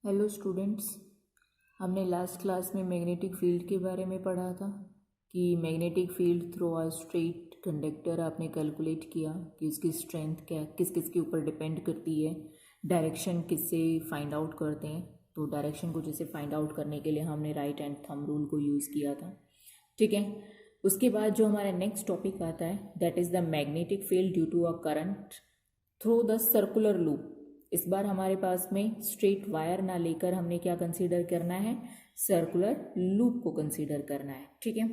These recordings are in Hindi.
Hello students. हमने लास्ट क्लास में मैग्नेटिक फील्ड के बारे में पढ़ा था कि magnetic field through a straight conductor आपने कैलकुलेट किया कि उसकी स्ट्रेंथ क्या किस किस के ऊपर डिपेंड करती है, डायरेक्शन किससे फाइंड आउट करते हैं। तो डायरेक्शन को जैसे फाइंड आउट करने के लिए हमने राइट एंड थंब रूल को यूज़ किया था। ठीक है। उसके बाद जो हमारा नेक्स्ट टॉपिक आता है that is the magnetic field due to a current through the circular loop. इस बार हमारे पास में स्ट्रेट वायर ना लेकर हमने क्या कंसीडर करना है, सर्कुलर लूप को कंसीडर करना है। ठीक है।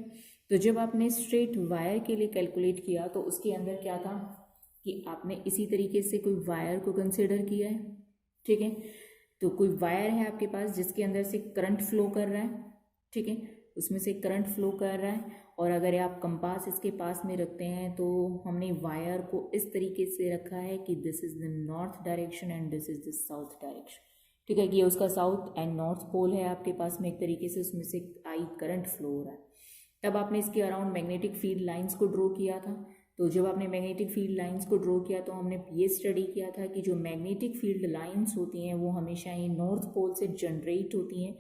तो जब आपने स्ट्रेट वायर के लिए कैलकुलेट किया तो उसके अंदर क्या था कि आपने इसी तरीके से कोई वायर को कंसीडर किया है। ठीक है। तो कोई वायर है आपके पास जिसके अंदर से करंट फ्लो कर रहा है। ठीक है। उसमें से करंट फ्लो कर रहा है और अगर आप कंपास इसके पास में रखते हैं तो हमने वायर को इस तरीके से रखा है कि this is the north direction and this is the south direction. ठीक है कि ये उसका साउथ एंड नॉर्थ पोल है आपके पास में, एक तरीके से उसमें से आई करंट फ्लो हो रहा है। तब आपने इसके अराउंड मैग्नेटिक फील्ड लाइंस को ड्रॉ किया था। तो जब आपने मैग्नेटिक फील्ड लाइंस को ड्रॉ किया तो हमने ये स्टडी किया था कि जो मैग्नेटिक फील्ड लाइंस होती हैं वो हमेशा ही नॉर्थ पोल से जनरेट होती हैं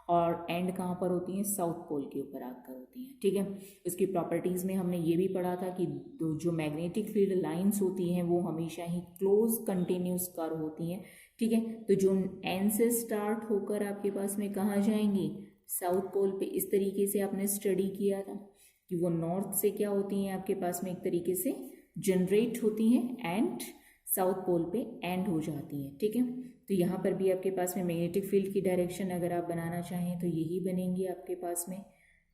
और एंड कहाँ पर होती हैं, साउथ पोल के ऊपर आकर होती हैं। ठीक है। उसकी प्रॉपर्टीज़ में हमने ये भी पढ़ा था कि जो मैग्नेटिक फील्ड लाइंस होती हैं वो हमेशा ही क्लोज कंटिन्यूस कर्व होती हैं। ठीक है। तो जो एन से स्टार्ट होकर आपके पास में कहाँ जाएंगी, साउथ पोल पे। इस तरीके से आपने स्टडी किया था कि वो नॉर्थ से क्या होती हैं आपके पास में एक तरीके से जनरेट होती हैं एंड साउथ पोल पे एंड हो जाती हैं। ठीक है। तो यहाँ पर भी आपके पास में मैग्नेटिक फील्ड की डायरेक्शन अगर आप बनाना चाहें तो यही बनेंगी आपके पास में,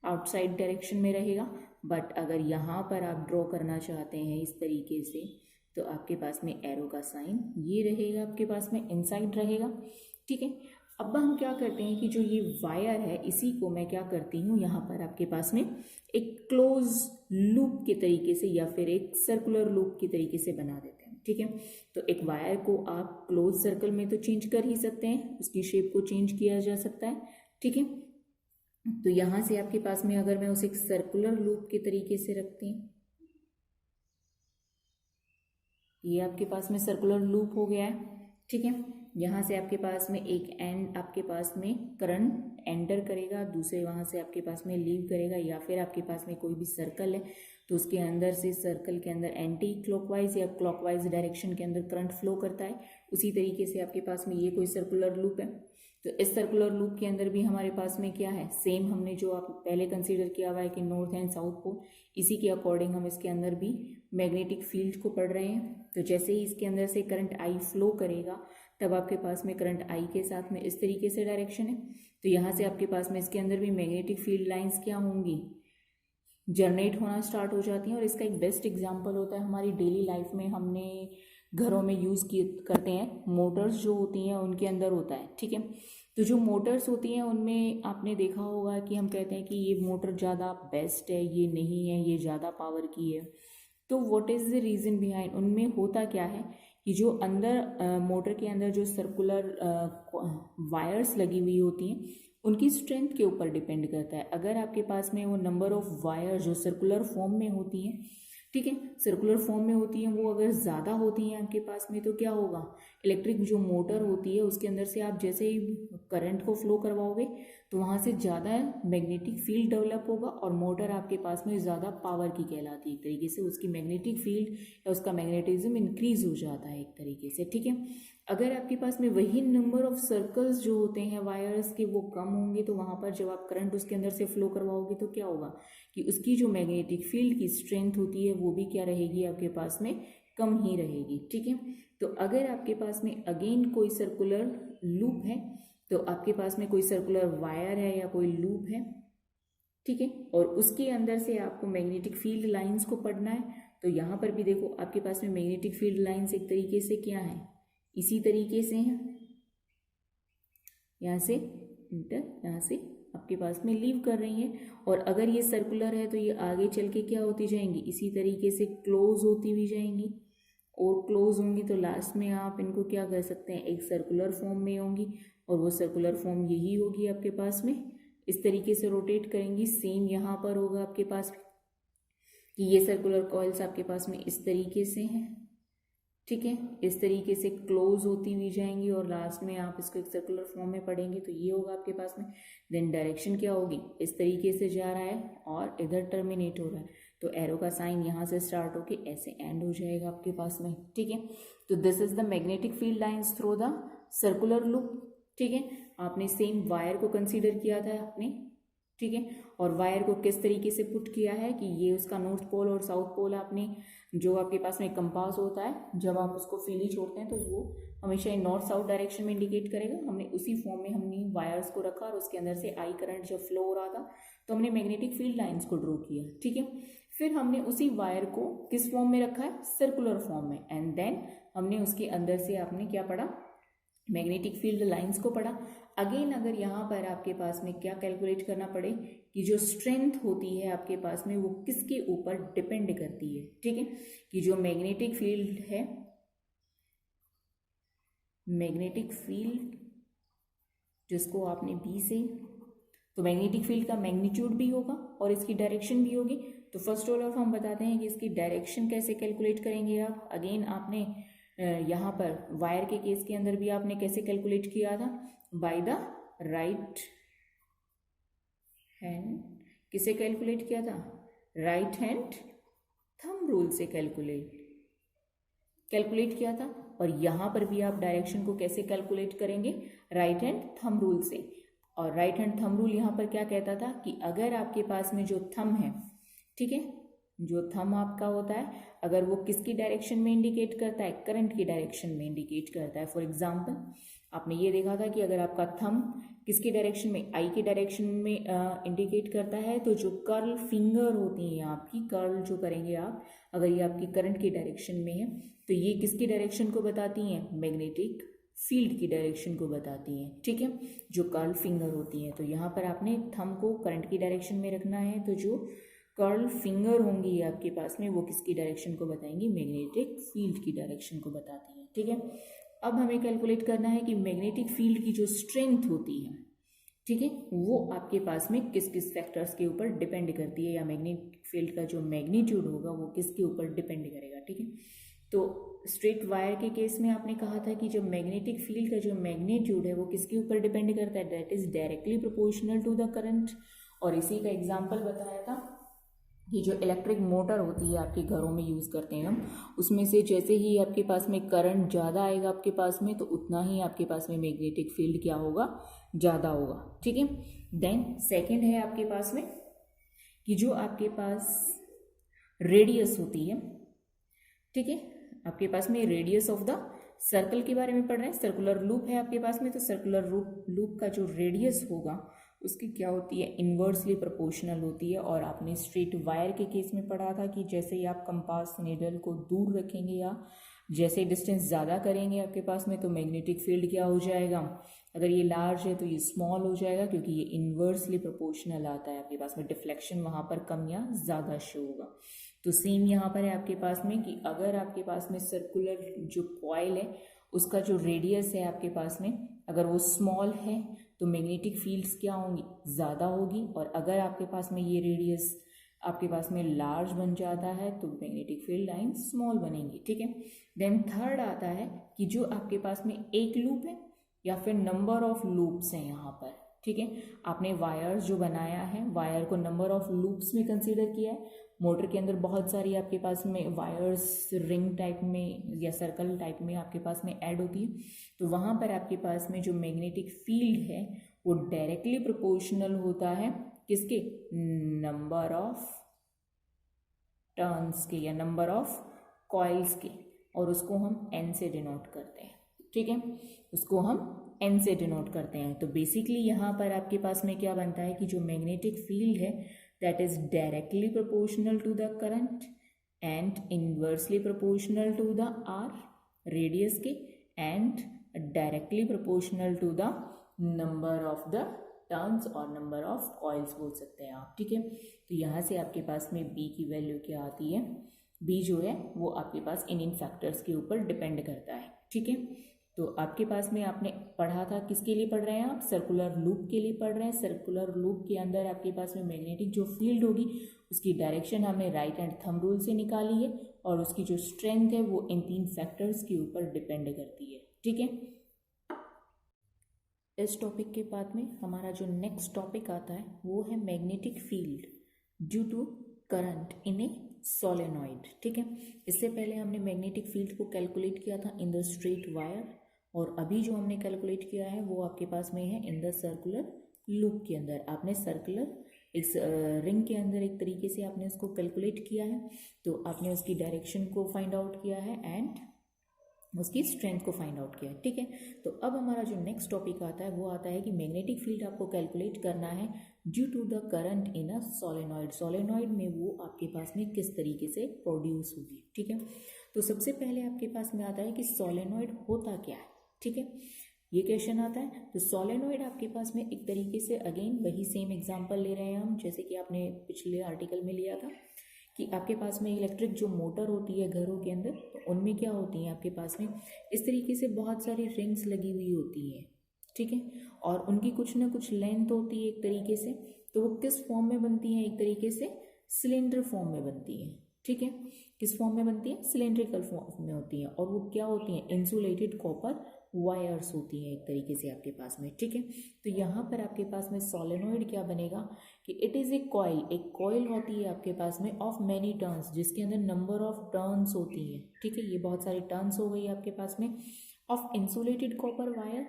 आउटसाइड डायरेक्शन में रहेगा। बट अगर यहाँ पर आप ड्रॉ करना चाहते हैं इस तरीके से तो आपके पास में एरो का साइन ये रहेगा, आपके पास में इनसाइड रहेगा। ठीक है। अब हम क्या करते हैं कि जो ये वायर है इसी को मैं क्या करती हूँ यहाँ पर आपके पास में एक क्लोज लूप के तरीके से या फिर एक सर्कुलर लूप के तरीके से बना देते हैं। ठीक है। तो एक वायर को आप क्लोज सर्कल में तो चेंज कर ही सकते हैं, उसकी शेप को चेंज किया जा सकता है। ठीक है। तो यहाँ से आपके पास में अगर मैं उसे एक सर्कुलर लूप के तरीके से रखती हूँ, ये आपके पास में सर्कुलर लूप हो गया है। ठीक है। यहाँ से आपके पास में एक एंड आपके पास में करंट एंटर करेगा, दूसरे वहाँ से आपके पास में लीव करेगा, या फिर आपके पास में कोई भी सर्कल है तो उसके अंदर से सर्कल के अंदर एंटी क्लॉकवाइज या क्लॉकवाइज डायरेक्शन के अंदर करंट फ्लो करता है। उसी तरीके से आपके पास में ये कोई सर्कुलर लूप है तो इस सर्कुलर लूप के अंदर भी हमारे पास में क्या है, सेम हमने जो आप पहले कंसीडर किया हुआ है कि नॉर्थ एंड साउथ पोल, इसी के अकॉर्डिंग हम इसके अंदर भी मैग्नेटिक फील्ड को पढ़ रहे हैं। तो जैसे ही इसके अंदर से करंट आई फ्लो करेगा तब आपके पास में करंट आई के साथ में इस तरीके से डायरेक्शन है। तो यहाँ से आपके पास में इसके अंदर भी मैग्नेटिक फील्ड लाइंस क्या होंगी, जनरेट होना स्टार्ट हो जाती हैं। और इसका एक बेस्ट एग्जांपल होता है हमारी डेली लाइफ में, हमने घरों में यूज़ किए करते हैं, मोटर्स जो होती हैं उनके अंदर होता है। ठीक है। तो जो मोटर्स होती हैं उनमें आपने देखा होगा कि हम कहते हैं कि ये मोटर ज़्यादा बेस्ट है, ये नहीं है, ये ज़्यादा पावर की है। तो what is the reason behind, उनमें होता क्या है कि जो अंदर मोटर के अंदर जो सर्कुलर वायर्स लगी हुई होती हैं उनकी स्ट्रेंथ के ऊपर डिपेंड करता है। अगर आपके पास में वो नंबर ऑफ वायर जो सर्कुलर फॉर्म में होती हैं, ठीक है, सर्कुलर फॉर्म में होती हैं, वो अगर ज़्यादा होती हैं आपके पास में तो क्या होगा, इलेक्ट्रिक जो मोटर होती है उसके अंदर से आप जैसे ही करंट को फ्लो करवाओगे तो वहाँ से ज़्यादा मैग्नेटिक फील्ड डेवलप होगा और मोटर आपके पास में ज़्यादा पावर की कहलाती है। एक तरीके से उसकी मैग्नेटिक फील्ड या उसका मैग्नेटिज्म इंक्रीज हो जाता है एक तरीके से। ठीक है। अगर आपके पास में वही नंबर ऑफ सर्कल्स जो होते हैं वायर्स के वो कम होंगे तो वहाँ पर जब आप करंट उसके अंदर से फ्लो करवाओगे तो क्या होगा कि उसकी जो मैग्नेटिक फील्ड की स्ट्रेंथ होती है वो भी क्या रहेगी, आपके पास में कम ही रहेगी। ठीक है। तो अगर आपके पास में अगेन कोई सर्कुलर लूप है तो आपके पास में कोई सर्कुलर वायर है या कोई लूप है, ठीक है, और उसके अंदर से आपको मैग्नेटिक फील्ड लाइंस को पढ़ना है। तो यहाँ पर भी देखो आपके पास में मैग्नेटिक फील्ड लाइंस एक तरीके से क्या है, इसी तरीके से है, यहाँ से इंटर, यहाँ से आपके पास में लीव कर रही है। और अगर ये सर्कुलर है तो ये आगे चल के क्या होती जाएंगी, इसी तरीके से क्लोज होती हुई जाएंगी। और क्लोज होंगी तो लास्ट में आप इनको क्या कर सकते हैं, एक सर्कुलर फॉर्म में होंगी और वो सर्कुलर फॉर्म यही होगी आपके पास में, इस तरीके से रोटेट करेंगी। सेम यहाँ पर होगा आपके पास कि ये सर्कुलर कॉइल्स आपके पास में इस तरीके से हैं, ठीक है, इस तरीके से क्लोज होती हुई जाएंगी और लास्ट में आप इसको एक सर्कुलर फॉर्म में पढ़ेंगे तो ये होगा आपके पास में। देन डायरेक्शन क्या होगी, इस तरीके से जा रहा है और इधर टर्मिनेट हो रहा है, तो एरो का साइन यहाँ से स्टार्ट होके ऐसे एंड हो जाएगा आपके पास में। ठीक है, तो this is the magnetic field lines through the circular loop. ठीक है, आपने सेम वायर को कंसीडर किया था आपने, ठीक है, और वायर को किस तरीके से पुट किया है कि ये उसका नॉर्थ पोल और साउथ पोल आपने, जो आपके पास में कंपास होता है जब आप उसको फ्रीली छोड़ते हैं तो वो हमेशा नॉर्थ साउथ डायरेक्शन में इंडिकेट करेगा। हमने उसी फॉर्म में हमने वायर्स को रखा और उसके अंदर से आई करंट जब फ्लो हो रहा था तो हमने मैग्नेटिक फील्ड लाइंस को ड्रॉ किया। ठीक है, फिर हमने उसी वायर को किस फॉर्म में रखा है, सर्कुलर फॉर्म में, एंड देन हमने उसके अंदर से आपने क्या पढ़ा, मैग्नेटिक फील्ड लाइंस को पढ़ा। अगेन अगर यहाँ पर आपके पास में क्या कैलकुलेट करना पड़े कि जो स्ट्रेंथ होती है आपके पास में वो किसके ऊपर डिपेंड करती है। ठीक है, कि जो मैग्नेटिक फील्ड है, मैग्नेटिक फील्ड जिसको आपने बी से, तो मैग्नेटिक फील्ड का मैग्नीट्यूड भी होगा और इसकी डायरेक्शन भी होगी। तो फर्स्ट ऑफ हम बताते हैं कि इसकी डायरेक्शन कैसे कैलकुलेट करेंगे आप। अगेन आपने यहाँ पर वायर के केस के अंदर भी आपने कैसे कैलकुलेट किया था, बाय द राइट हैंड, किसे कैलकुलेट किया था, राइट हैंड थंब रूल से कैलकुलेट किया था। और यहाँ पर भी आप डायरेक्शन को कैसे कैलकुलेट करेंगे, राइट हैंड थंब रूल से। और राइट हैंड थंब रूल यहाँ पर क्या कहता था कि अगर आपके पास में जो थंब है, ठीक है, जो थंब आपका होता है अगर वो किसकी डायरेक्शन में इंडिकेट करता है, करंट की डायरेक्शन में इंडिकेट करता है। फॉर एग्जांपल आपने ये देखा था कि अगर आपका थंब किसकी डायरेक्शन में, आई की डायरेक्शन में इंडिकेट करता है तो जो कर्ल फिंगर होती हैं आपकी, कर्ल जो करेंगे आप, अगर ये आपकी करंट की डायरेक्शन में है तो ये किसकी डायरेक्शन को बताती हैं, मैग्नेटिक फील्ड की डायरेक्शन को बताती हैं। ठीक है, जो कर्ल फिंगर होती हैं, तो यहाँ पर आपने थंब को करंट की डायरेक्शन में रखना है, तो जो कर्ल फिंगर होंगी आपके पास में वो किसकी डायरेक्शन को बताएंगी, मैग्नेटिक फील्ड की डायरेक्शन को बताती हैं। ठीक है, अब हमें कैलकुलेट करना है कि मैग्नेटिक फील्ड की जो स्ट्रेंथ होती है, ठीक है, वो आपके पास में किस किस फैक्टर्स के ऊपर डिपेंड करती है, या मैग्नेटिक फील्ड का जो मैग्नीट्यूड होगा वो किसके ऊपर डिपेंड करेगा। ठीक है, तो स्ट्रेट वायर के केस में आपने कहा था कि जो मैग्नेटिक फील्ड का जो मैग्नीट्यूड है वो किसके ऊपर डिपेंड करता है, that is directly proportional to the current. और इसी का एग्जाम्पल बताया था कि जो इलेक्ट्रिक मोटर होती है आपके घरों में यूज़ करते हैं हम, उसमें से जैसे ही आपके पास में करंट ज़्यादा आएगा आपके पास में तो उतना ही आपके पास में मैग्नेटिक फील्ड क्या होगा, ज़्यादा होगा। ठीक है, देन सेकंड है आपके पास में कि जो आपके पास रेडियस होती है, ठीक है, आपके पास में रेडियस ऑफ द सर्कल के बारे में पढ़ रहे हैं, सर्कुलर लूप है आपके पास में, तो सर्कुलर लूप का जो रेडियस होगा उसकी क्या होती है, इन्वर्सली प्रोपोर्शनल होती है। और आपने स्ट्रेट वायर के केस में पढ़ा था कि जैसे ही आप कंपास नीडल को दूर रखेंगे या जैसे डिस्टेंस ज़्यादा करेंगे आपके पास में तो मैग्नेटिक फील्ड क्या हो जाएगा, अगर ये लार्ज है तो ये स्मॉल हो जाएगा, क्योंकि ये इन्वर्सली प्रोपोर्शनल आता है आपके पास में, डिफ्लेक्शन वहाँ पर कम या ज़्यादा शो होगा। तो सेम यहाँ पर है आपके पास में कि अगर आपके पास में सर्कुलर जो कॉइल है उसका जो रेडियस है आपके पास में अगर वो स्मॉल है तो मैग्नेटिक फील्ड्स क्या होंगी, ज़्यादा होगी। और अगर आपके पास में ये रेडियस आपके पास में लार्ज बन जाता है तो मैग्नेटिक फील्ड लाइन स्मॉल बनेंगी। ठीक है, देन थर्ड आता है कि जो आपके पास में एक लूप है या फिर नंबर ऑफ लूप्स हैं यहाँ पर। ठीक है, आपने वायर्स जो बनाया है वायर को नंबर ऑफ लूप्स में कंसीडर किया है। मोटर के अंदर बहुत सारी आपके पास में वायर्स रिंग टाइप में या सर्कल टाइप में आपके पास में ऐड होती है, तो वहाँ पर आपके पास में जो मैग्नेटिक फील्ड है वो डायरेक्टली प्रोपोर्शनल होता है किसके, नंबर ऑफ टर्न्स के या नंबर ऑफ कॉइल्स के, और उसको हम n से डिनोट करते हैं। ठीक है, उसको हम n से डिनोट करते हैं। तो बेसिकली यहाँ पर आपके पास में क्या बनता है कि जो मैग्नेटिक फील्ड है that is directly proportional to the current and inversely proportional to the r radius के and directly proportional to the number of the turns और number of coils बोल सकते हैं आप। ठीक है, तो यहाँ से आपके पास में b की वैल्यू क्या आती है, b जो है वो आपके पास इन फैक्टर्स के ऊपर डिपेंड करता है। ठीक है, तो आपके पास में आपने पढ़ा था किसके लिए पढ़ रहे हैं आप, सर्कुलर लूप के लिए पढ़ रहे हैं। सर्कुलर लूप के अंदर आपके पास में मैग्नेटिक जो फील्ड होगी उसकी डायरेक्शन हमने राइट हैंड थंब रूल से निकाली है और उसकी जो स्ट्रेंथ है वो इन 3 फैक्टर्स के ऊपर डिपेंड करती है। ठीक है, इस टॉपिक के बाद में हमारा जो नेक्स्ट टॉपिक आता है वो है magnetic field due to current in a solenoid. ठीक है, इससे पहले हमने मैग्नेटिक फील्ड को कैलकुलेट किया था इन द स्ट्रेट वायर, और अभी जो हमने कैलकुलेट किया है वो आपके पास में है इन द सर्कुलर लूप के अंदर। आपने सर्कुलर इस रिंग के अंदर एक तरीके से आपने उसको कैलकुलेट किया है, तो आपने उसकी डायरेक्शन को फाइंड आउट किया है एंड उसकी स्ट्रेंथ को फाइंड आउट किया है। ठीक है, तो अब हमारा जो नेक्स्ट टॉपिक आता है वो आता है कि मैग्नेटिक फील्ड आपको कैलकुलेट करना है due to the current in a solenoid. Solenoid में वो आपके पास में किस तरीके से प्रोड्यूस होगी। ठीक है, तो सबसे पहले आपके पास में आता है कि सोलेनॉइड होता क्या है। ठीक है, ये क्वेश्चन आता है। तो सोलेनॉइड आपके पास में एक तरीके से अगेन वही सेम एग्जांपल ले रहे हैं हम, जैसे कि आपने पिछले आर्टिकल में लिया था कि आपके पास में इलेक्ट्रिक जो मोटर होती है घरों के अंदर, तो उनमें क्या होती है आपके पास में इस तरीके से बहुत सारी रिंग्स लगी हुई होती हैं। ठीक है, और उनकी कुछ ना कुछ लेंथ होती है एक तरीके से, तो वो किस फॉर्म में बनती है, एक तरीके से सिलेंडर फॉर्म में बनती है। ठीक है, किस फॉर्म में बनती है, सिलेंड्रिकल फॉर्म में होती है, और वो क्या होती हैं, इंसुलेटेड कॉपर वायर्स होती हैं एक तरीके से आपके पास में। ठीक है, तो यहाँ पर आपके पास में सोलेनॉइड क्या बनेगा कि इट इज़ ए कॉइल, एक कॉइल होती है आपके पास में ऑफ मैनी टर्न्स, जिसके अंदर नंबर ऑफ टर्न्स होती हैं। ठीक है, ये बहुत सारी टर्न्स हो गई आपके पास में, of insulated copper wire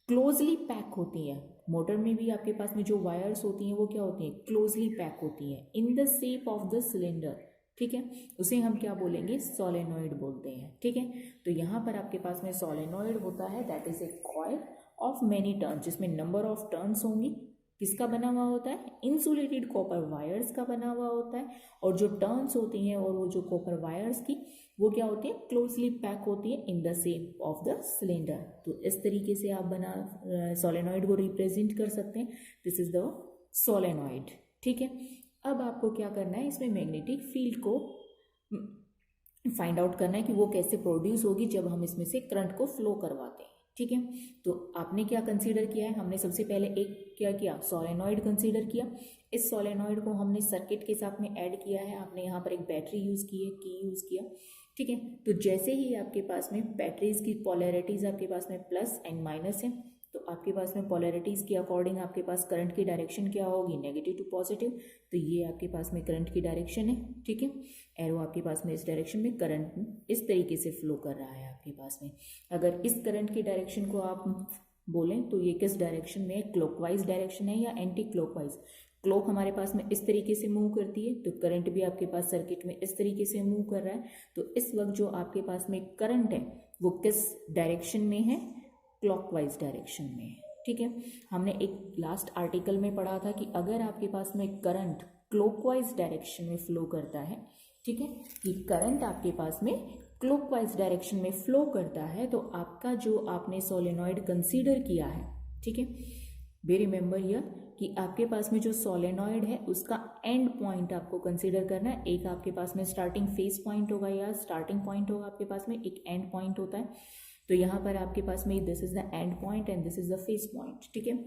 closely pack होती है। मोटर में भी आपके पास में जो वायर्स होती हैं वो क्या होती हैं, क्लोजली पैक होती हैं in the shape of the cylinder. ठीक है, उसे हम क्या बोलेंगे, सोलेनॉइड बोलते हैं। ठीक है, तो यहाँ पर आपके पास में सोलेनॉइड होता है that is a coil of many turns, जिसमें नंबर ऑफ टर्न्स होंगी। किसका बना हुआ होता है, इंसुलेटेड कॉपर वायर्स का बना हुआ होता है, और जो टर्न्स होती हैं और वो जो कॉपर वायर्स की वो क्या होती है, क्लोजली पैक होती है in the shape of the cylinder. तो इस तरीके से आप बना सोलेनॉइड को रिप्रेजेंट कर सकते हैं। This is the solenoid. ठीक है, अब आपको क्या करना है, इसमें मैग्नेटिक फील्ड को फाइंड आउट करना है कि वो कैसे प्रोड्यूस होगी जब हम इसमें से करंट को फ्लो करवाते हैं। ठीक है, तो आपने क्या कंसीडर किया है, हमने सबसे पहले एक क्या किया, सोलेनॉइड कंसीडर किया। इस सोलेनॉइड को हमने सर्किट के साथ में ऐड किया है। आपने यहाँ पर एक बैटरी यूज़ की है, की यूज़ किया। ठीक है, तो जैसे ही आपके पास में बैटरीज की पोलैरिटीज आपके पास में प्लस एंड माइनस है, तो आपके पास में पोलैरिटीज़ के अकॉर्डिंग आपके पास करंट की डायरेक्शन क्या होगी, नेगेटिव टू पॉजिटिव। तो ये आपके पास में करंट की डायरेक्शन है। ठीक है, एरो आपके पास में इस डायरेक्शन में करंट इस तरीके से फ्लो कर रहा है आपके पास में। अगर इस करंट की डायरेक्शन को आप बोलें तो ये किस डायरेक्शन में है, क्लॉकवाइज डायरेक्शन है या एंटी क्लॉकवाइज। क्लॉक हमारे पास में इस तरीके से मूव करती है, तो करंट भी आपके पास सर्किट में इस तरीके से मूव कर रहा है। तो इस वक्त जो आपके पास में करंट है वो किस डायरेक्शन में है, क्लॉकवाइज डायरेक्शन में है। ठीक है, हमने एक लास्ट आर्टिकल में पढ़ा था कि अगर आपके पास में करंट क्लॉकवाइज डायरेक्शन में फ्लो करता है, ठीक है, कि करंट आपके पास में क्लॉकवाइज डायरेक्शन में फ्लो करता है, तो आपका जो आपने सोलेनॉइड कंसीडर किया है, ठीक है, बी रिमेंबर हियर कि आपके पास में जो सोलेनॉइड है उसका एंड पॉइंट आपको कंसीडर करना है। एक आपके पास में स्टार्टिंग फेस पॉइंट होगा या स्टार्टिंग पॉइंट होगा, आपके पास में एक एंड पॉइंट होता है। तो यहाँ पर आपके पास में this is the end point and this is the face point. ठीक है,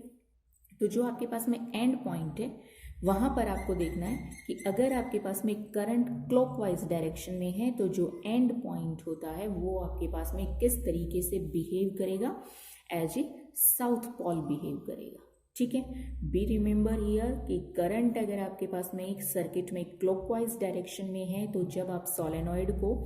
तो जो आपके पास में एंड पॉइंट है वहां पर आपको देखना है कि अगर आपके पास में करंट क्लॉकवाइज डायरेक्शन में है तो जो एंड पॉइंट होता है वो आपके पास में किस तरीके से बिहेव करेगा, as a south pole behave करेगा। ठीक है, बी रिमेंबर हियर कि करंट अगर आपके पास में एक सर्किट में क्लॉकवाइज डायरेक्शन में है तो जब आप सोलेनॉइड को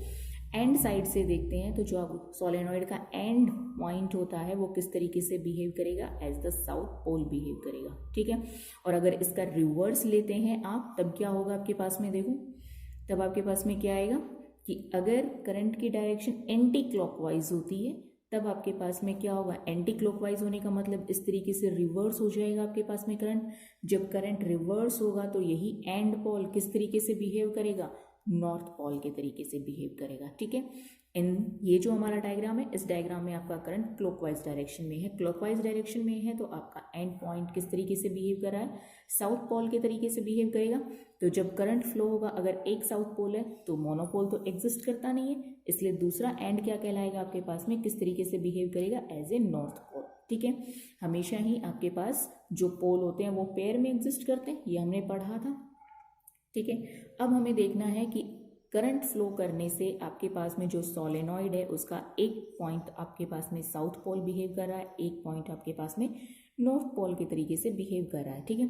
एंड साइड से देखते हैं तो जो आप सोलेनॉइड का एंड पॉइंट होता है वो किस तरीके से बिहेव करेगा, as the south pole behave करेगा। ठीक है, और अगर इसका रिवर्स लेते हैं आप तब क्या होगा आपके पास में, देखो तब आपके पास में क्या आएगा कि अगर करंट की डायरेक्शन एंटी क्लॉकवाइज होती है तब आपके पास में क्या होगा, एंटी क्लॉकवाइज होने का मतलब इस तरीके से रिवर्स हो जाएगा आपके पास में करंट। जब करंट रिवर्स होगा तो यही एंड पोल किस तरीके से बिहेव करेगा, नॉर्थ पोल के तरीके से बिहेव करेगा। ठीक है, ये जो हमारा डायग्राम है, इस डायग्राम में आपका करंट क्लॉकवाइज डायरेक्शन में है। क्लॉकवाइज डायरेक्शन में है तो आपका एंड पॉइंट किस तरीके से बिहेव कर रहा है, साउथ पोल के तरीके से बिहेव करेगा। तो जब करंट फ्लो होगा, अगर एक साउथ पोल है तो मोनोपोल तो एग्जिस्ट करता नहीं है, इसलिए दूसरा एंड क्या कहलाएगा आपके पास में, किस तरीके से बिहेव करेगा, एज ए नॉर्थ पोल। ठीक है, हमेशा ही आपके पास जो पोल होते हैं वो पेयर में एग्जिस्ट करते हैं, ये हमने पढ़ा था। ठीक है, अब हमें देखना है कि करंट फ्लो करने से आपके पास में जो सोलेनॉइड है उसका एक पॉइंट आपके पास में साउथ पोल बिहेव कर रहा है, एक पॉइंट आपके पास में नॉर्थ पोल के तरीके से बिहेव कर रहा है। ठीक है,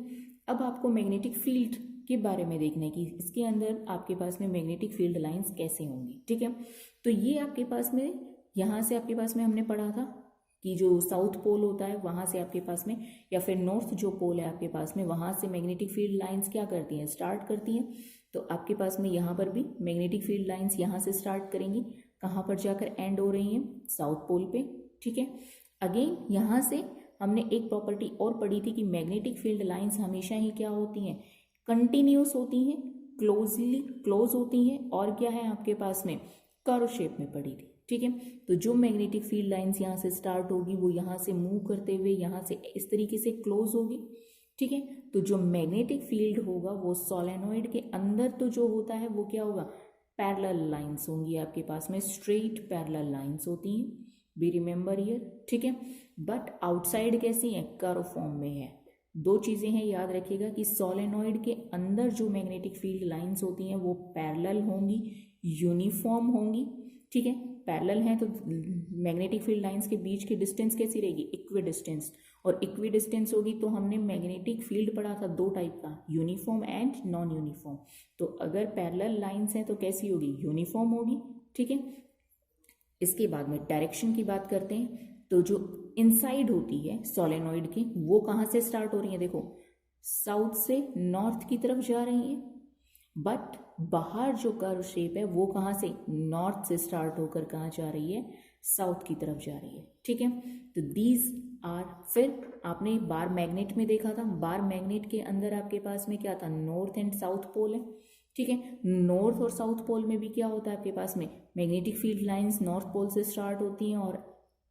अब आपको मैग्नेटिक फील्ड के बारे में देखना है कि इसके अंदर आपके पास में मैग्नेटिक फील्ड लाइंस कैसे होंगी। ठीक है, तो ये आपके पास में यहाँ से आपके पास में हमने पढ़ा था कि जो साउथ पोल होता है वहाँ से आपके पास में, या फिर नॉर्थ जो पोल है आपके पास में, वहाँ से मैग्नेटिक फील्ड लाइंस क्या करती हैं, स्टार्ट करती हैं। तो आपके पास में यहाँ पर भी मैग्नेटिक फील्ड लाइंस यहाँ से स्टार्ट करेंगी, कहाँ पर जाकर एंड हो रही हैं, साउथ पोल पे। ठीक है, अगेन यहाँ से हमने एक प्रॉपर्टी और पढ़ी थी कि मैग्नेटिक फील्ड लाइंस हमेशा ही क्या होती हैं, कंटिन्यूस होती हैं, क्लोज होती हैं, और क्या है आपके पास में कर्व शेप में पड़ी थी। ठीक है, तो जो मैग्नेटिक फील्ड लाइंस यहाँ से स्टार्ट होगी वो यहाँ से मूव करते हुए यहाँ से इस तरीके से क्लोज होगी। ठीक है, तो जो मैग्नेटिक फील्ड होगा वो सोलेनॉइड के अंदर तो जो होता है वो क्या होगा, पैरेलल लाइंस होंगी आपके पास में, स्ट्रेट पैरेलल लाइंस होती हैं, बी रिमेंबर हियर। ठीक है, बट आउटसाइड कैसी है, कर्व फॉर्म में है। दो चीज़ें हैं, याद रखिएगा कि सोलेनॉइड के अंदर जो मैग्नेटिक फील्ड लाइंस होती हैं वो पैरेलल होंगी, यूनिफॉर्म होंगी। ठीक है, पैरेलल हैं तो मैग्नेटिक फील्ड लाइंस के बीच की डिस्टेंस कैसी रहेगी, इक्वी डिस्टेंस, और इक्वी डिस्टेंस होगी तो हमने मैग्नेटिक फील्ड पढ़ा था दो टाइप का, यूनिफॉर्म एंड नॉन यूनिफॉर्म। तो अगर पैरेलल लाइंस हैं तो कैसी होगी, यूनिफॉर्म होगी। ठीक है, इसके बाद में डायरेक्शन की बात करते हैं, तो जो इनसाइड होती है सोलेनॉइड की वो कहाँ से स्टार्ट हो रही है, देखो साउथ से नॉर्थ की तरफ जा रही है, बट बाहर जो कर्व शेप है वो कहाँ से, नॉर्थ से स्टार्ट होकर कहाँ जा रही है, साउथ की तरफ जा रही है। ठीक है, तो दीज आर, फिर आपने बार मैग्नेट में देखा था, बार मैग्नेट के अंदर आपके पास में क्या था, नॉर्थ एंड साउथ पोल है। ठीक है, नॉर्थ और साउथ पोल में भी क्या होता है आपके पास में, magnetic field lines north pole से स्टार्ट होती हैं और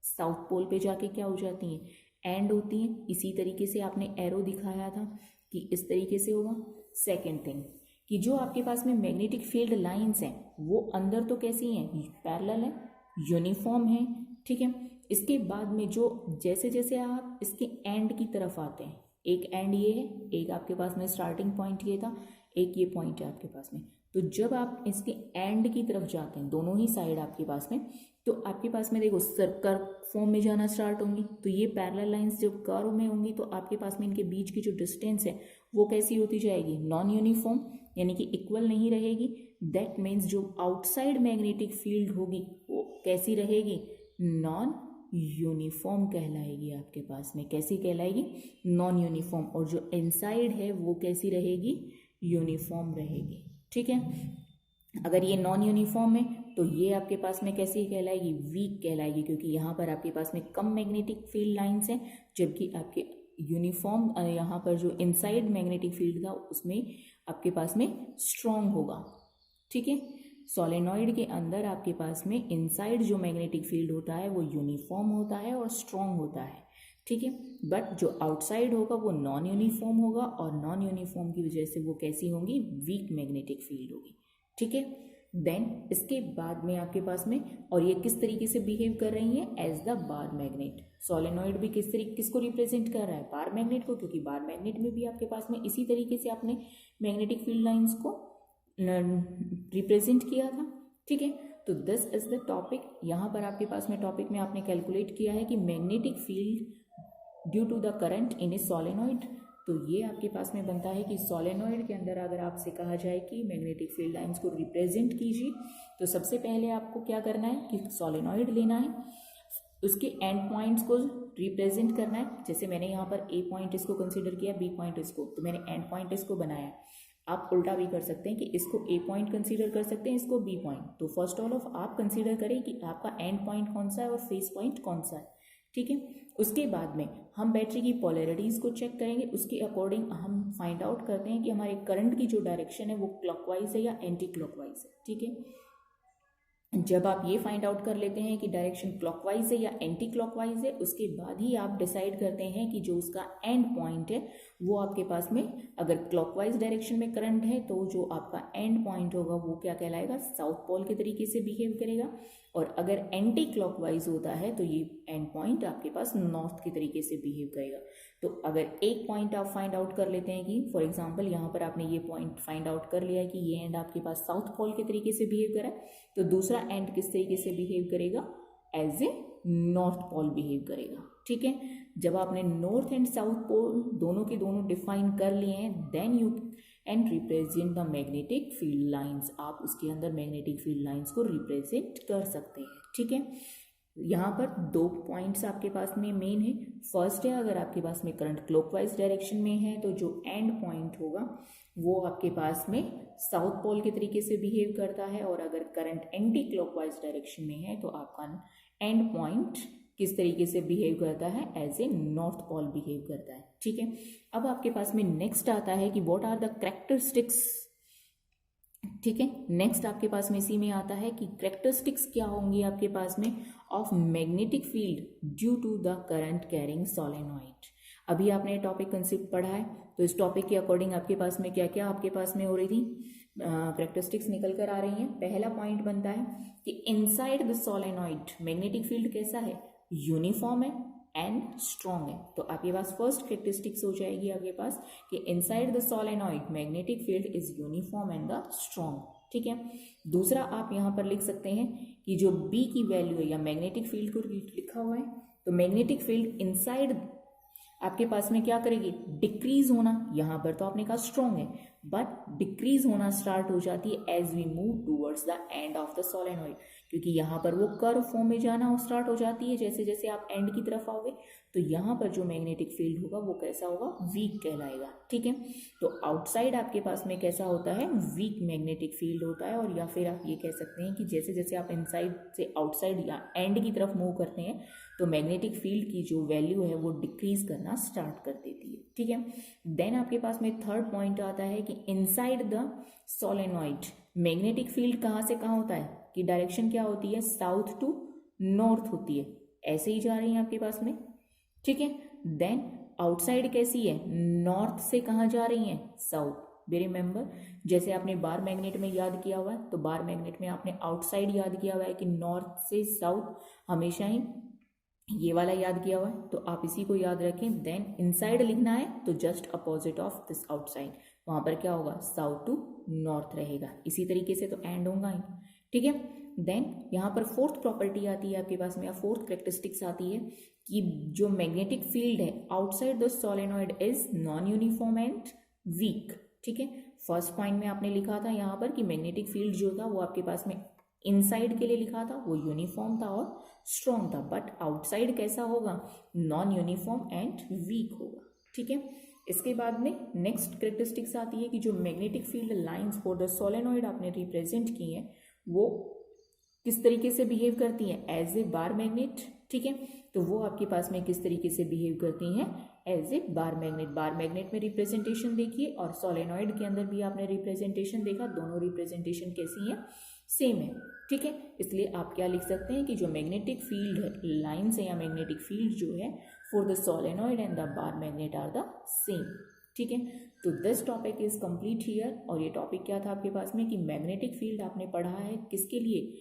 साउथ पोल पे जाके क्या हो जाती हैं, एंड होती हैं। इसी तरीके से आपने एरो दिखाया था कि इस तरीके से होगा। सेकेंड थिंग कि जो आपके पास में मैग्नेटिक फील्ड लाइंस हैं वो अंदर तो कैसी हैं, पैरेलल है, यूनिफॉर्म है। ठीक है, इसके बाद में जो जैसे जैसे आप इसके एंड की तरफ आते हैं, एक एंड ये है, एक आपके पास में स्टार्टिंग पॉइंट ये था, एक ये पॉइंट है आपके पास में, तो जब आप इसके एंड की तरफ जाते हैं, दोनों ही साइड आपके पास में, तो आपके पास में देखो सर्कल फॉर्म में जाना स्टार्ट होंगी। तो ये पैरेलल लाइंस जब कर्व में होंगी तो आपके पास में इनके बीच की जो डिस्टेंस है वो कैसी होती जाएगी, नॉन यूनिफॉर्म, यानी कि इक्वल नहीं रहेगी। दैट मीन्स जो आउटसाइड मैग्नेटिक फील्ड होगी वो कैसी रहेगी, नॉन यूनिफॉर्म कहलाएगी आपके पास में। कैसी कहलाएगी, नॉन यूनिफॉर्म। और जो इनसाइड है वो कैसी रहेगी, यूनिफॉर्म रहेगी। ठीक है, अगर ये नॉन यूनिफॉर्म है तो ये आपके पास में कैसी कहलाएगी, वीक कहलाएगी, क्योंकि यहाँ पर आपके पास में कम मैग्नेटिक फील्ड लाइंस हैं, जबकि आपके यूनिफॉर्म यहाँ पर जो इनसाइड मैग्नेटिक फील्ड था उसमें आपके पास में स्ट्रॉन्ग होगा। ठीक है, सोलेनॉइड के अंदर आपके पास में इनसाइड जो मैग्नेटिक फील्ड होता है वो यूनिफॉर्म होता है और स्ट्रॉन्ग होता है। ठीक है, बट जो आउटसाइड होगा वो नॉन यूनिफॉर्म होगा, और नॉन यूनिफॉर्म की वजह से वो कैसी होंगी, वीक मैग्नेटिक फील्ड होगी। ठीक है, देन इसके बाद में आपके पास में, और ये किस तरीके से बिहेव कर रही है, as the bar magnet. Solenoid भी किसको रिप्रेजेंट कर रहा है, बार मैग्नेट को, क्योंकि बार मैग्नेट में भी आपके पास में इसी तरीके से आपने मैग्नेटिक फील्ड लाइंस को रिप्रेजेंट किया था। ठीक है, तो दिस इज द टॉपिक। यहाँ पर आपके पास में टॉपिक में आपने कैलकुलेट किया है कि magnetic field due to the current in a solenoid. तो ये आपके पास में बनता है कि सोलेनॉइड के अंदर अगर आपसे कहा जाए कि मैग्नेटिक फील्ड लाइंस को रिप्रेजेंट कीजिए, तो सबसे पहले आपको क्या करना है कि सोलेनॉइड लेना है, उसके एंड पॉइंट्स को रिप्रेजेंट करना है। जैसे मैंने यहाँ पर ए पॉइंट इसको कंसीडर किया, बी पॉइंट इसको, तो मैंने एंड पॉइंट इसको बनाया। आप उल्टा भी कर सकते हैं कि इसको ए पॉइंट कंसीडर कर सकते हैं, इसको बी पॉइंट। तो फर्स्ट ऑफ आप कंसीडर करें कि आपका एंड पॉइंट कौन सा है और फेस पॉइंट कौन सा है। ठीक है, उसके बाद में हम बैटरी की पोलैरिटीज़ को चेक करेंगे, उसके अकॉर्डिंग हम फाइंड आउट करते हैं कि हमारे करंट की जो डायरेक्शन है वो क्लॉकवाइज है या एंटी क्लॉकवाइज है। ठीक है, जब आप ये फाइंड आउट कर लेते हैं कि डायरेक्शन क्लॉकवाइज है या एंटी क्लॉकवाइज है, उसके बाद ही आप डिसाइड करते हैं कि जो उसका एंड पॉइंट है वो आपके पास में, अगर क्लॉकवाइज डायरेक्शन में करंट है तो जो आपका एंड पॉइंट होगा वो क्या कहलाएगा, साउथ पोल के तरीके से बिहेव करेगा। और अगर एंटी क्लॉकवाइज होता है तो ये एंड पॉइंट आपके पास नॉर्थ के तरीके से बिहेव करेगा। तो अगर एक पॉइंट आप फाइंड आउट कर लेते हैं कि फॉर एग्जांपल यहाँ पर आपने ये पॉइंट फाइंड आउट कर लिया है कि ये एंड आपके पास साउथ पोल के तरीके से बिहेव करा है, तो दूसरा एंड किस तरीके से बिहेव करेगा, as a north pole behave करेगा। ठीक है, जब आपने नॉर्थ एंड साउथ पोल दोनों के दोनों डिफाइन कर लिए हैं, then you and represent the magnetic field lines, आप उसके अंदर मैग्नेटिक फील्ड लाइंस को रिप्रेजेंट कर सकते हैं। ठीक है, यहाँ पर दो पॉइंट्स आपके पास में मेन है। फर्स्ट है, अगर आपके पास में करंट क्लॉकवाइज डायरेक्शन में है तो जो एंड पॉइंट होगा वो आपके पास में साउथ पोल के तरीके से बिहेव करता है, और अगर करंट एंटी क्लॉकवाइज डायरेक्शन में है तो आपका एंड पॉइंट किस तरीके से बिहेव करता है, as a north pole behave करता है। ठीक है, अब आपके पास में नेक्स्ट आता है कि व्हाट आर द कैरेक्टरिस्टिक्स। ठीक है, नेक्स्ट आपके पास में इसी में आता है कि कैरेक्टरिस्टिक्स क्या होंगी आपके पास में of magnetic field due to the current carrying solenoid. अभी आपने टॉपिक कंसेप्ट पढ़ा है, तो इस टॉपिक के अकॉर्डिंग आपके पास में क्या क्या आपके पास में हो रही थी कैरेक्टरिस्टिक्स निकल कर आ रही हैं। पहला पॉइंट बनता है कि inside the solenoid magnetic field कैसा है, यूनिफॉर्म है एंड स्ट्रॉन्ग है। तो आपके पास फर्स्ट कैरेक्टरिस्टिक्स हो जाएगी आपके पास कि inside the solenoid magnetic field is uniform and the strong. ठीक है, दूसरा आप यहाँ पर लिख सकते हैं कि जो बी की वैल्यू है या मैग्नेटिक फील्ड को लिखा हुआ है, तो मैग्नेटिक फील्ड इनसाइड आपके पास में क्या करेगी, डिक्रीज होना, यहाँ पर तो आपने कहा स्ट्रॉन्ग है बट डिक्रीज होना स्टार्ट हो जाती है as we move towards the end of the solenoid, क्योंकि यहाँ पर वो कर्व फॉर्म में जाना स्टार्ट हो जाती है जैसे जैसे आप एंड की तरफ आओगे। तो यहाँ पर जो मैग्नेटिक फील्ड होगा वो कैसा होगा, वीक कहलाएगा। ठीक है, तो आउटसाइड आपके पास में कैसा होता है, वीक मैग्नेटिक फील्ड होता है, और या फिर आप ये कह सकते हैं कि जैसे जैसे आप इनसाइड से आउटसाइड या एंड की तरफ मूव करते हैं तो मैग्नेटिक फील्ड की जो वैल्यू है वो डिक्रीज करना स्टार्ट कर देती है। ठीक है, देन आपके पास में थर्ड पॉइंट आता है कि inside the solenoid magnetic field कहाँ से कहाँ होता है कि डायरेक्शन क्या होती है, साउथ टू नॉर्थ होती है, ऐसे ही जा रही है आपके पास में। ठीक है, देन आउटसाइड कैसी है, नॉर्थ से कहाँ जा रही है, साउथ। वे रिमेंबर, जैसे आपने बार मैग्नेट में याद किया हुआ है, तो बार मैग्नेट में आपने आउटसाइड याद किया हुआ है कि नॉर्थ से साउथ हमेशा ही ये वाला याद किया हुआ है, तो आप इसी को याद रखें। देन इनसाइड लिखना है तो just opposite of this outside, वहां पर क्या होगा, साउथ टू नॉर्थ रहेगा। इसी तरीके से तो एंड होगा ही। ठीक है, देन यहाँ पर फोर्थ प्रॉपर्टी आती है आपके पास में, या फोर्थ कैरेक्टरिस्टिक्स आती है कि जो मैग्नेटिक फील्ड है outside the solenoid is non uniform and weak. ठीक है, फर्स्ट पॉइंट में आपने लिखा था यहाँ पर कि मैग्नेटिक फील्ड जो था वो आपके पास में इनसाइड के लिए लिखा था वो यूनिफॉर्म था और स्ट्रॉन्ग था, बट आउटसाइड कैसा होगा, नॉन यूनिफॉर्म एंड वीक होगा। ठीक है, इसके बाद में नेक्स्ट कैरेक्टरिस्टिक्स आती है कि जो magnetic field lines for the solenoid आपने रिप्रेजेंट की हैं वो किस तरीके से बिहेव करती हैं, एज ए बार मैग्नेट। ठीक है, तो वो आपके पास में किस तरीके से बिहेव करती हैं, as a bar magnet. Bar magnet में रिप्रेजेंटेशन देखिए और सोलेनॉइड के अंदर भी आपने रिप्रेजेंटेशन देखा, दोनों रिप्रेजेंटेशन कैसी हैं, सेम है। ठीक है, इसलिए आप क्या लिख सकते हैं कि जो मैग्नेटिक फील्ड है लाइंस है या मैग्नेटिक फील्ड जो है for the solenoid and the bar magnet are the same. ठीक है, तो this topic is complete here. और ये टॉपिक क्या था आपके पास में कि मैग्नेटिक फील्ड आपने पढ़ा है किसके लिए,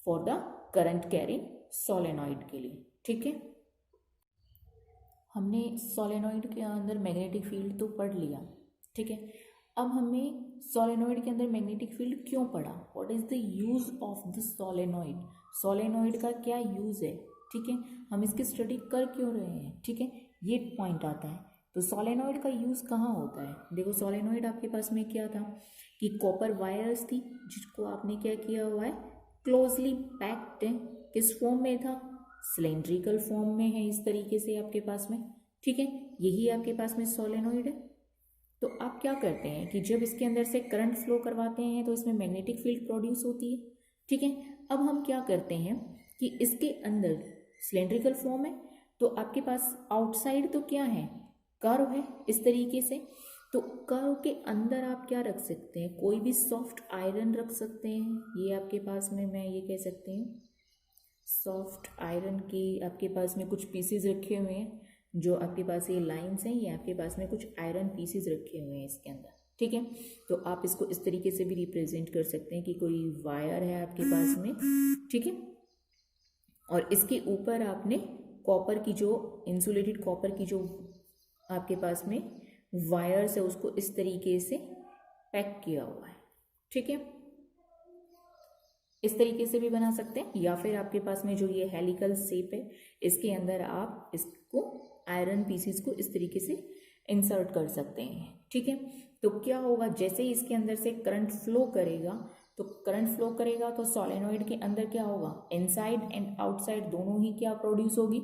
for the current carrying solenoid के लिए। ठीक है, हमने सोलेनॉइड के अंदर मैग्नेटिक फील्ड तो पढ़ लिया। ठीक है, अब हमें सोलेनॉइड के अंदर मैग्नेटिक फील्ड क्यों पढ़ा, what is the use of the solenoid, solenoid का क्या यूज है। ठीक है, हम इसकी स्टडी कर क्यों रहे हैं। ठीक है, ये पॉइंट आता है। तो सोलेनॉइड का यूज कहाँ होता है, देखो सोलेनॉइड आपके पास में क्या था कि कॉपर वायर्स थी जिसको आपने क्या किया हुआ है, क्लोजली पैक्ड है, किस फॉर्म में था, सिलेंड्रिकल फॉर्म में है, इस तरीके से आपके पास में। ठीक है, यही आपके पास में सोलेनॉइड है। तो आप क्या करते हैं कि जब इसके अंदर से करंट फ्लो करवाते हैं तो इसमें मैग्नेटिक फील्ड प्रोड्यूस होती है। ठीक है, अब हम क्या करते हैं कि इसके अंदर सिलेंड्रिकल फॉर्म है, तो आपके पास आउटसाइड तो क्या है, कर्व है इस तरीके से। तो कर्व के अंदर आप क्या रख सकते हैं, कोई भी सॉफ्ट आयरन रख सकते हैं। ये आपके पास में मैं ये कह सकती हूँ सॉफ्ट आयरन की आपके पास में कुछ पीसेज रखे हुए हैं, जो आपके पास ये लाइंस हैं, ये आपके पास में कुछ आयरन पीसेज रखे हुए हैं इसके अंदर। ठीक है, तो आप इसको इस तरीके से भी रिप्रेजेंट कर सकते हैं कि कोई वायर है आपके पास में। ठीक है, और इसके ऊपर आपने कॉपर की जो इंसुलेटेड कॉपर की जो आपके पास में वायर्स है उसको इस तरीके से पैक किया हुआ है। ठीक है, इस तरीके से भी बना सकते हैं, या फिर आपके पास में जो ये हेलिकल शेप है इसके अंदर आप इसको आयरन पीसीस को इस तरीके से इंसर्ट कर सकते हैं। ठीक है, तो क्या होगा, जैसे ही इसके अंदर से करंट फ्लो करेगा तो सोलेनॉइड के अंदर क्या होगा, इनसाइड एंड आउटसाइड दोनों ही क्या प्रोड्यूस होगी,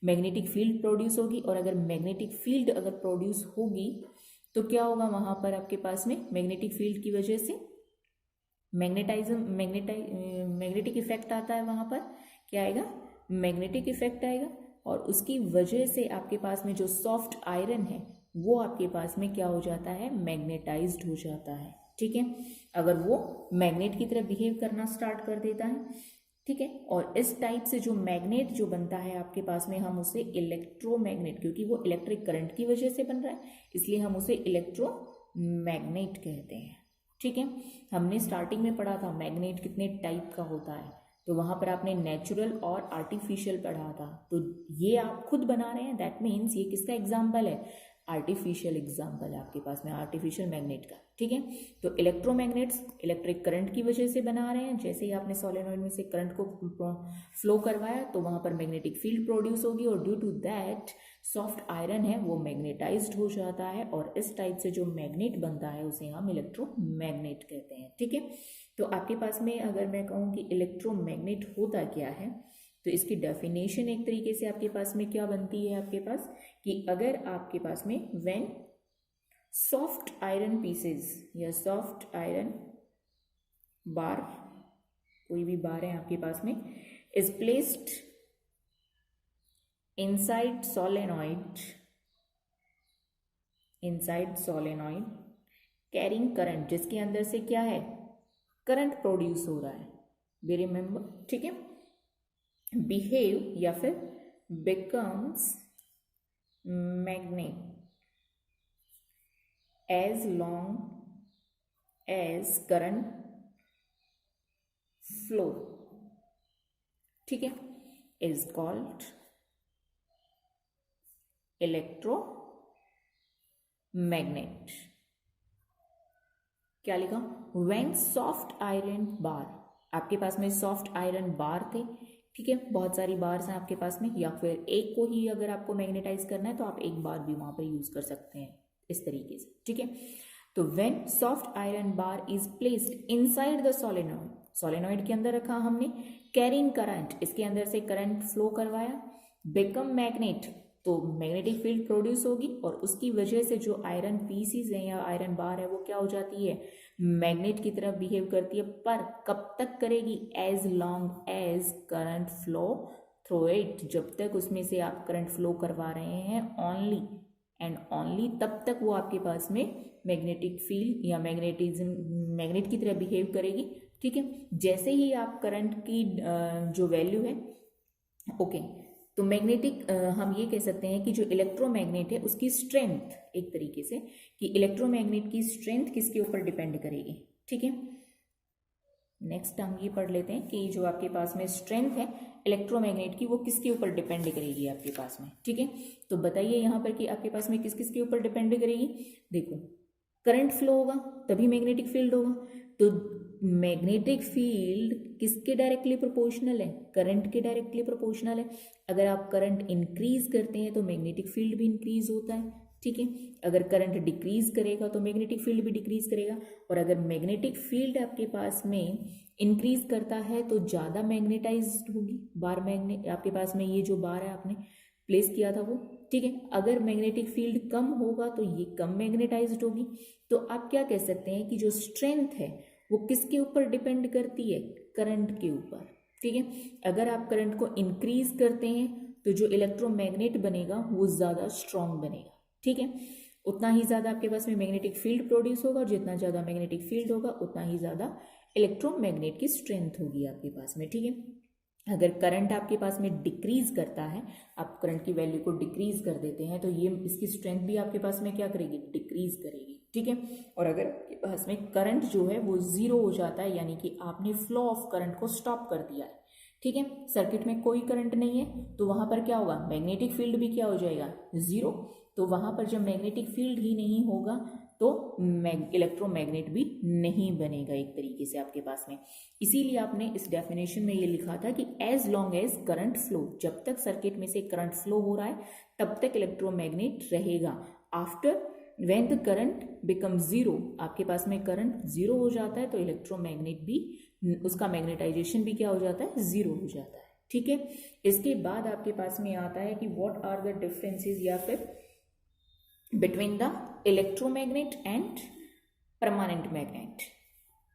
मैग्नेटिक फील्ड प्रोड्यूस होगी। और अगर मैग्नेटिक फील्ड अगर प्रोड्यूस होगी तो क्या होगा, वहां पर आपके पास में मैग्नेटिक फील्ड की वजह से मैग्नेटिक इफेक्ट आता है। वहां पर क्या आएगा, मैग्नेटिक इफेक्ट आएगा, और उसकी वजह से आपके पास में जो सॉफ्ट आयरन है वो आपके पास में क्या हो जाता है, मैग्नेटाइज्ड हो जाता है। ठीक है, अगर वो मैग्नेट की तरह बिहेव करना स्टार्ट कर देता है। ठीक है, और इस टाइप से जो मैग्नेट जो बनता है आपके पास में, हम उसे इलेक्ट्रोमैग्नेट, क्योंकि वो इलेक्ट्रिक करंट की वजह से बन रहा है इसलिए हम उसे इलेक्ट्रोमैग्नेट कहते हैं। ठीक है, हमने स्टार्टिंग में पढ़ा था मैग्नेट कितने टाइप का होता है, तो वहां पर आपने नेचुरल और आर्टिफिशियल पढ़ा था। तो ये आप खुद बना रहे हैं, दैट मीन्स ये किसका एग्जाम्पल है, आर्टिफिशियल एग्जाम्पल है आपके पास में, आर्टिफिशियल मैग्नेट का। ठीक है, तो इलेक्ट्रोमैग्नेट्स इलेक्ट्रिक करंट की वजह से बना रहे हैं। जैसे ही आपने सोलेनॉइड में से करंट को फ्लो करवाया तो वहां पर मैग्नेटिक फील्ड प्रोड्यूस होगी, और due to that soft iron है वो मैग्नेटाइज्ड हो जाता है, और इस टाइप से जो मैग्नेट बनता है उसे हम इलेक्ट्रोमैग्नेट कहते हैं। ठीक है, तो आपके पास में अगर मैं कहूँ कि इलेक्ट्रोमैग्नेट होता क्या है, तो इसकी डेफिनेशन एक तरीके से आपके पास में क्या बनती है आपके पास, कि अगर आपके पास में व्हेन सॉफ्ट आयरन पीसेस या सॉफ्ट आयरन बार, कोई भी बार है आपके पास में, is placed inside solenoid carrying current, जिसके अंदर से क्या है, करंट प्रोड्यूस हो रहा है, वी रिमेंबर। ठीक है, बिहेव या फिर becomes magnet as long as current flow, ठीक है, is called electromagnet। क्या लिखा, when soft iron bar, आपके पास में सॉफ्ट आयरन बार थे। ठीक है, बहुत सारी बार्स हैं आपके पास में, या फिर एक को ही अगर आपको मैग्नेटाइज करना है तो आप एक बार भी वहां पर यूज कर सकते हैं इस तरीके से। ठीक है, तो when soft iron bar is placed inside the solenoid, solenoid के अंदर रखा हमने, कैरिंग करंट, इसके अंदर से करंट फ्लो करवाया, बिकम मैग्नेट, तो मैग्नेटिक फील्ड प्रोड्यूस होगी, और उसकी वजह से जो आयरन पीसीज है या आयरन बार है वो क्या हो जाती है, मैग्नेट की तरह बिहेव करती है। पर कब तक करेगी, as long as current flow through it, जब तक उसमें से आप करंट फ्लो करवा रहे हैं, ओनली एंड ओनली तब तक वो आपके पास में मैग्नेटिक फील्ड या मैग्नेट की तरह बिहेव करेगी। ठीक है, जैसे ही आप करंट की जो वैल्यू है, ओके, तो मैग्नेटिक हम ये कह सकते हैं कि जो इलेक्ट्रोमैग्नेट है उसकी स्ट्रेंथ, एक तरीके से कि इलेक्ट्रोमैग्नेट की स्ट्रेंथ किसके ऊपर डिपेंड करेगी। ठीक है, नेक्स्ट हम ये पढ़ लेते हैं कि जो आपके पास में स्ट्रेंथ है इलेक्ट्रोमैग्नेट की वो किसके ऊपर डिपेंड करेगी आपके पास में। ठीक है, तो बताइए यहाँ पर कि आपके पास में किस किस के ऊपर डिपेंड करेगी। देखो, करंट फ्लो होगा तभी मैग्नेटिक फील्ड होगा, तो मैग्नेटिक फील्ड किसके डायरेक्टली प्रोपोर्शनल है, करंट के डायरेक्टली प्रोपोर्शनल है। अगर आप करंट इंक्रीज करते हैं तो मैग्नेटिक फील्ड भी इंक्रीज होता है। ठीक है, अगर करंट डिक्रीज करेगा तो मैग्नेटिक फील्ड भी डिक्रीज करेगा, और अगर मैग्नेटिक फील्ड आपके पास में इंक्रीज करता है तो ज़्यादा मैग्नेटाइज्ड होगी बार, मैग्नेट आपके पास में ये जो बार है आपने प्लेस किया था वो। ठीक है, अगर मैग्नेटिक फील्ड कम होगा तो ये कम मैग्नेटाइज्ड होगी। तो आप क्या कह सकते हैं कि जो स्ट्रेंथ है वो किसके ऊपर डिपेंड करती है, करंट के ऊपर। ठीक है, अगर आप करंट को इंक्रीज करते हैं तो जो इलेक्ट्रोमैग्नेट बनेगा वो ज़्यादा स्ट्रॉन्ग बनेगा। ठीक है, उतना ही ज़्यादा आपके पास में मैग्नेटिक फील्ड प्रोड्यूस होगा, और जितना ज़्यादा मैग्नेटिक फील्ड होगा उतना ही ज़्यादा इलेक्ट्रोमैग्नेट की स्ट्रेंथ होगी आपके पास में। ठीक है, अगर करंट आपके पास में डिक्रीज करता है, आप करंट की वैल्यू को डिक्रीज कर देते हैं तो ये इसकी स्ट्रेंथ भी आपके पास में क्या करेगी, डिक्रीज करेगी। ठीक है, और अगर आपके पास में करंट जो है वो जीरो हो जाता है, यानी कि आपने फ्लो ऑफ करंट को स्टॉप कर दिया है। ठीक है, सर्किट में कोई करंट नहीं है तो वहां पर क्या होगा, मैग्नेटिक फील्ड भी क्या हो जाएगा, जीरो। तो वहां पर जब मैग्नेटिक फील्ड ही नहीं होगा तो इलेक्ट्रोमैग्नेट भी नहीं बनेगा एक तरीके से आपके पास में। इसीलिए आपने इस डेफिनेशन में ये लिखा था कि as long as current flow, जब तक सर्किट में से करंट फ्लो हो रहा है तब तक इलेक्ट्रोमैग्नेट रहेगा। After when the current become zero, आपके पास में करंट जीरो हो जाता है तो इलेक्ट्रोमैग्नेट भी, उसका मैग्नेटाइजेशन भी क्या हो जाता है, जीरो हो जाता है। ठीक है, इसके बाद आपके पास में आता है कि व्हाट आर द डिफरेंसेस या फिर between the electromagnet and permanent magnet.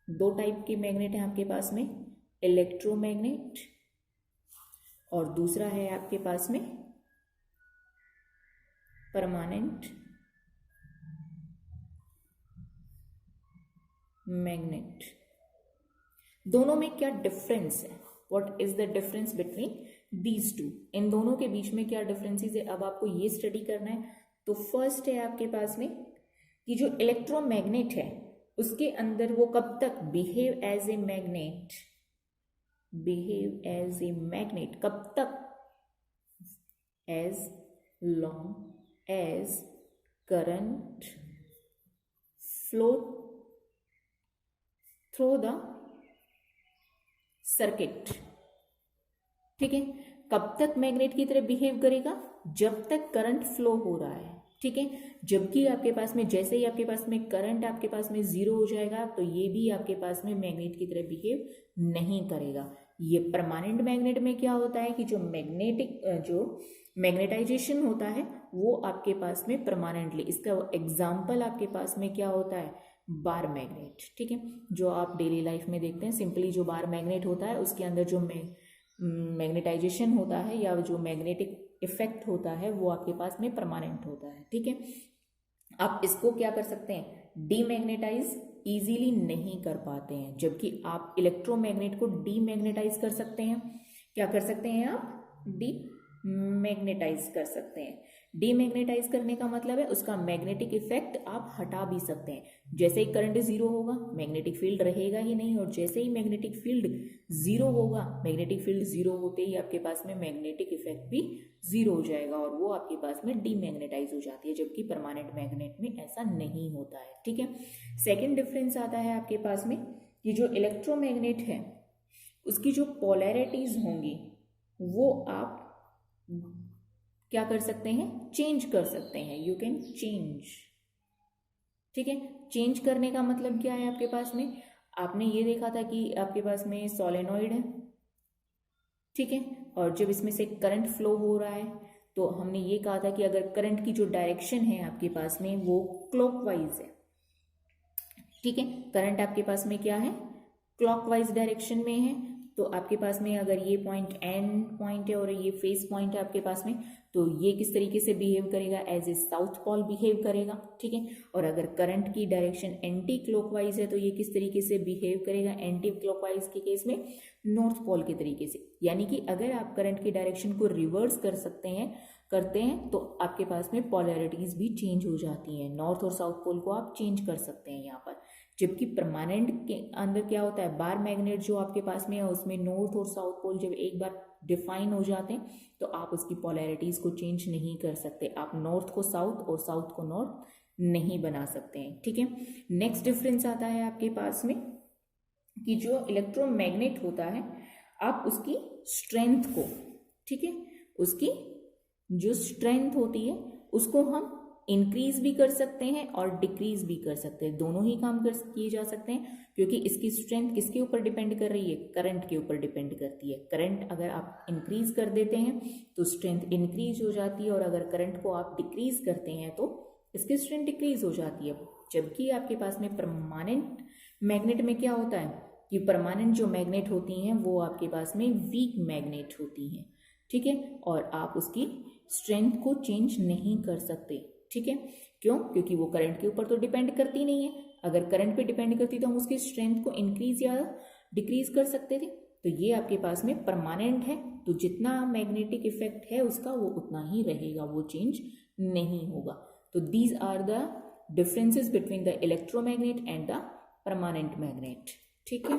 दो टाइप के मैग्नेट हैं आपके पास में, इलेक्ट्रोमैग्नेट और दूसरा है आपके पास में परमानेंट मैग्नेट। दोनों में क्या डिफरेंस है, what is the difference between these two, इन दोनों के बीच में क्या डिफरेंसेस है, अब आपको ये स्टडी करना है। तो फर्स्ट है आपके पास में कि जो इलेक्ट्रोमैग्नेट है उसके अंदर वो कब तक behave as a magnet, behave as a magnet कब तक, as long as current flow through the circuit. ठीक है, कब तक मैग्नेट की तरह बिहेव करेगा, जब तक करंट फ्लो हो रहा है। ठीक है, जबकि आपके पास में जैसे ही आपके पास में करंट आपके पास में जीरो हो जाएगा तो ये भी आपके पास में मैग्नेट की तरह बिहेव नहीं करेगा। ये परमानेंट मैग्नेट में क्या होता है कि जो मैग्नेटाइजेशन होता है वो आपके पास में परमानेंटली, इसका एग्जाम्पल आपके पास में क्या होता है, बार मैग्नेट। ठीक है, जो आप डेली लाइफ में देखते हैं, सिंपली जो बार मैग्नेट होता है उसके अंदर जो मैग्नेटाइजेशन होता है या जो मैग्नेटिक इफेक्ट होता है वो आपके पास में परमानेंट होता है। ठीक है, आप इसको क्या कर सकते हैं, डीमैग्नेटाइज इजीली नहीं कर पाते हैं, जबकि आप इलेक्ट्रोमैग्नेट को डीमैग्नेटाइज कर सकते हैं। क्या कर सकते हैं आप, डीमैग्नेटाइज कर सकते हैं। डीमैग्नेटाइज करने का मतलब है उसका मैग्नेटिक इफेक्ट आप हटा भी सकते हैं। जैसे ही करंट जीरो होगा मैग्नेटिक फील्ड रहेगा ही नहीं, और जैसे ही मैग्नेटिक फील्ड जीरो होगा, मैग्नेटिक फील्ड जीरो होते ही आपके पास में मैग्नेटिक इफेक्ट भी जीरो हो जाएगा और वो आपके पास में डीमैग्नेटाइज हो जाती है, जबकि परमानेंट मैग्नेट में ऐसा नहीं होता है। ठीक है, सेकेंड डिफरेंस आता है आपके पास में कि जो इलेक्ट्रोमैग्नेट है उसकी जो पोलैरिटीज होंगी वो आप क्या कर सकते हैं, चेंज कर सकते हैं, यू कैन चेंज। ठीक है, चेंज करने का मतलब क्या है, आपके पास में आपने ये देखा था कि आपके पास में सोलेनॉइड है, ठीक है, और जब इसमें से करंट फ्लो हो रहा है तो हमने ये कहा था कि अगर करंट की जो डायरेक्शन है आपके पास में वो क्लॉकवाइज है। ठीक है, करंट आपके पास में क्या है, क्लॉकवाइज डायरेक्शन में है, तो आपके पास में अगर ये पॉइंट एंड पॉइंट है और ये फेस पॉइंट है आपके पास में, तो ये किस तरीके से बिहेव करेगा, as a south pole behave करेगा। ठीक है, और अगर करंट की डायरेक्शन एंटी क्लॉकवाइज है तो ये किस तरीके से बिहेव करेगा, एंटी क्लॉकवाइज के केस में नॉर्थ पोल के तरीके से। यानी कि अगर आप करंट की डायरेक्शन को रिवर्स करते हैं तो आपके पास में पोलैरिटीज भी चेंज हो जाती हैं, नॉर्थ और साउथ पोल को आप चेंज कर सकते हैं यहाँ पर। जबकि परमानेंट के अंदर क्या होता है, बार मैग्नेट जो आपके पास में है उसमें नॉर्थ और साउथ पोल जब एक बार डिफाइन हो जाते हैं तो आप उसकी पोलैरिटीज को चेंज नहीं कर सकते, आप नॉर्थ को साउथ और साउथ को नॉर्थ नहीं बना सकते हैं। ठीक है, नेक्स्ट डिफरेंस आता है आपके पास में कि जो इलेक्ट्रोमैग्नेट होता है आप उसकी स्ट्रेंथ को, ठीक है, उसकी जो स्ट्रेंथ होती है उसको हम इंक्रीज भी कर सकते हैं और डिक्रीज भी कर सकते हैं, दोनों ही काम किए जा सकते हैं, क्योंकि इसकी स्ट्रेंथ किसके ऊपर डिपेंड कर रही है, करंट के ऊपर डिपेंड करती है। करंट अगर आप इंक्रीज कर देते हैं तो स्ट्रेंथ इंक्रीज हो जाती है, और अगर करंट को आप डिक्रीज करते हैं तो इसकी स्ट्रेंथ डिक्रीज हो जाती है। जबकि आपके पास में परमानेंट मैग्नेट में क्या होता है कि परमानेंट जो मैग्नेट होती हैं वो आपके पास में वीक मैग्नेट होती हैं। ठीक है, और आप उसकी स्ट्रेंथ को चेंज नहीं कर सकते। ठीक है, क्यों, क्योंकि वो करंट के ऊपर तो डिपेंड करती नहीं है। अगर करंट पे डिपेंड करती तो हम उसकी स्ट्रेंथ को इंक्रीज या डिक्रीज कर सकते थे। तो ये आपके पास में परमानेंट है, तो जितना मैग्नेटिक इफेक्ट है उसका वो उतना ही रहेगा, वो चेंज नहीं होगा। तो these are the differences between the electromagnet and the permanent magnet. ठीक है।